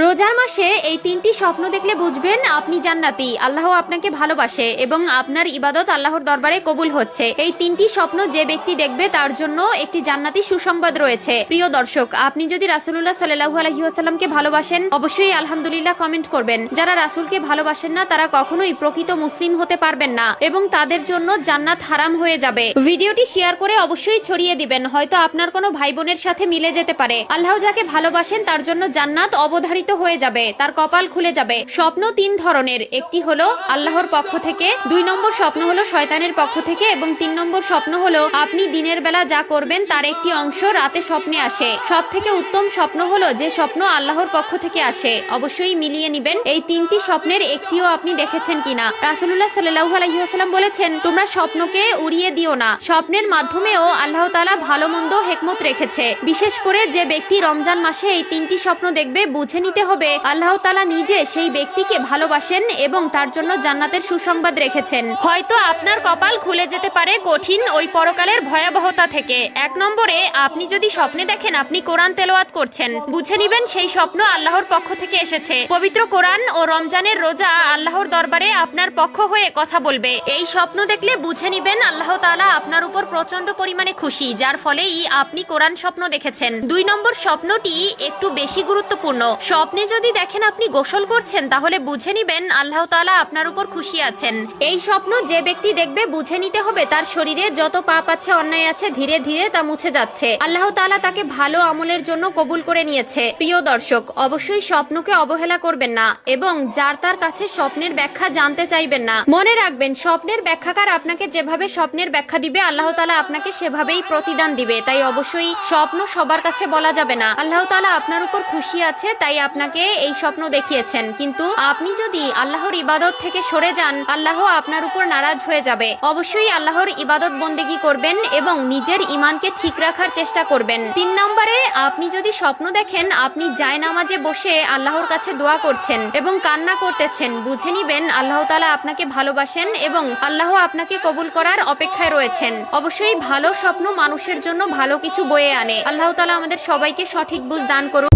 রোজার মাসে এই তিনটি স্বপ্ন দেখলে বুঝবেন আপনি জান্নাতি, আল্লাহ আপনাকে ভালোবাসে এবং আপনার ইবাদত আল্লাহর দরবারে কবুল হচ্ছে। এই তিনটি স্বপ্ন যে ব্যক্তি দেখবে তার জন্য একটি জান্নাতি সুসংবাদ রয়েছে। প্রিয় দর্শক, আপনি যদি রাসূলুল্লাহ সাল্লাল্লাহু আলাইহি ওয়াসাল্লামকে ভালোবাসেন অবশ্যই আলহামদুলিল্লাহ কমেন্ট করবেন। যারা রাসূলকে ভালোবাসেন না তারা কখনোই প্রকৃত মুসলিম হতে পারবেন না এবং তাদের জন্য জান্নাত হারাম হয়ে যাবে। ভিডিওটি শেয়ার করে অবশ্যই ছড়িয়ে দিবেন, হয়তো আপনার কোনো ভাই বোনের সাথে মিলে যেতে পারে। আল্লাহ যাকে ভালোবাসেন তার জন্য জান্নাত অবধারিত হয়ে যাবে, তার কপাল খুলে যাবে। স্বপ্ন তিন ধরনের, একটি হলো আল্লাহর পক্ষ থেকে, 2 নম্বর স্বপ্ন হলো শয়তানের পক্ষ থেকে এবং 3 নম্বর স্বপ্ন হলো আপনি দিনের বেলা যা করবেন তার একটি অংশ রাতে স্বপ্নে আসে। সব থেকে উত্তম স্বপ্ন হলো যে স্বপ্ন আল্লাহর পক্ষ থেকে আসে। অবশ্যই মিলিয়ে নিবেন এই তিনটি স্বপ্নের একটিও আপনি দেখেছেন কিনা। রাসূলুল্লাহ সাল্লাল্লাহু আলাইহি ওয়াসাল্লাম বলেছেন, তোমরা স্বপ্নকে উড়িয়ে দিও না, স্বপ্নের মাধ্যমেও আল্লাহ তাআলা ভালো মন্দ হিকমত রেখেছে। বিশেষ করে যে ব্যক্তি রমজান মাসে এই তিনটি স্বপ্ন দেখবে বুঝে নিতে হবে আল্লাহ তাআলা নিজে সেই ব্যক্তিকে ভালোবাসেন এবং তার জন্য জান্নাতের সুসংবাদ রেখেছেন। হয়তো আপনার কপাল খুলে যেতে পারে কঠিন ওই পরকালের ভয়াবহতা থেকে। 1 নম্বরে, আপনি যদি স্বপ্নে দেখেন আপনি কোরআন তেলাওয়াত করছেন, বুঝে নিবেন সেই স্বপ্ন আল্লাহর পক্ষ থেকে এসেছে। পবিত্র কোরআন ও রমজানের রোজা আল্লাহর দরবারে আপনার পক্ষ হয়ে কথা বলবে। এই স্বপ্ন দেখলে বুঝে নিবেন আল্লাহ তাআলা আপনার উপর প্রচন্ড পরিমাণে খুশি, যার ফলেই আপনি কোরআন স্বপ্ন দেখেছেন। 2 নম্বর স্বপ্নটি একটু বেশি গুরুত্বপূর্ণ। স্বপ্নে যদি দেখেন আপনি গোসল করছেন তাহলে বুঝে নিবেন আল্লাহ তাআলা আপনার উপর খুশি আছেন। এই স্বপ্ন যে ব্যক্তি দেখবে বুঝে নিতে হবে তার শরীরে যত পাপ আছে, অন্যায় আছে, ধীরে ধীরে তা মুছে যাচ্ছে। আল্লাহ তাআলা তাকে ভালো আমলের জন্য কবুল করে নিয়েছে। প্রিয় দর্শক, অবশ্যই স্বপ্নকে অবহেলা করবেন না এবং যার তার কাছে স্বপ্নের ব্যাখ্যা জানতে চাইবেন না। মনে রাখবেন, স্বপ্নের ব্যাখ্যাকার আপনাকে যেভাবে স্বপ্নের ব্যাখ্যা দিবে আল্লাহ তাআলা আপনাকে সেভাবেই প্রতিদান দিবে। তাই অবশ্যই স্বপ্ন সবার কাছে বলা যাবে না। আল্লাহ তাআলা আপনার উপর খুশি আছে তাই আপনাকে এই স্বপ্ন দেখিয়েছেন, কিন্তু আপনি যদি আল্লাহর ইবাদত থেকে সরে যান আল্লাহ আপনার উপর নারাজ হয়ে যাবে। অবশ্যই আল্লাহর ইবাদত বন্দেগী করবেন এবং নিজের ঈমানকে ঠিক রাখার চেষ্টা করবেন। 3 নম্বরে, আপনি যদি স্বপ্ন দেখেন আপনি জায়নামাজে বসে আল্লাহর কাছে দোয়া করছেন এবং কান্না করতেছেন, বুঝে নিবেন আল্লাহ তাআলা আপনাকে ভালোবাসেন এবং আল্লাহ আপনাকে কবুল করার অপেক্ষায় রয়েছেন। অবশ্যই ভালো স্বপ্ন মানুষের জন্য ভালো কিছু বয়ে আনে। আল্লাহ তাআলা আমাদের সবাইকে সঠিক বুঝ দান করুন।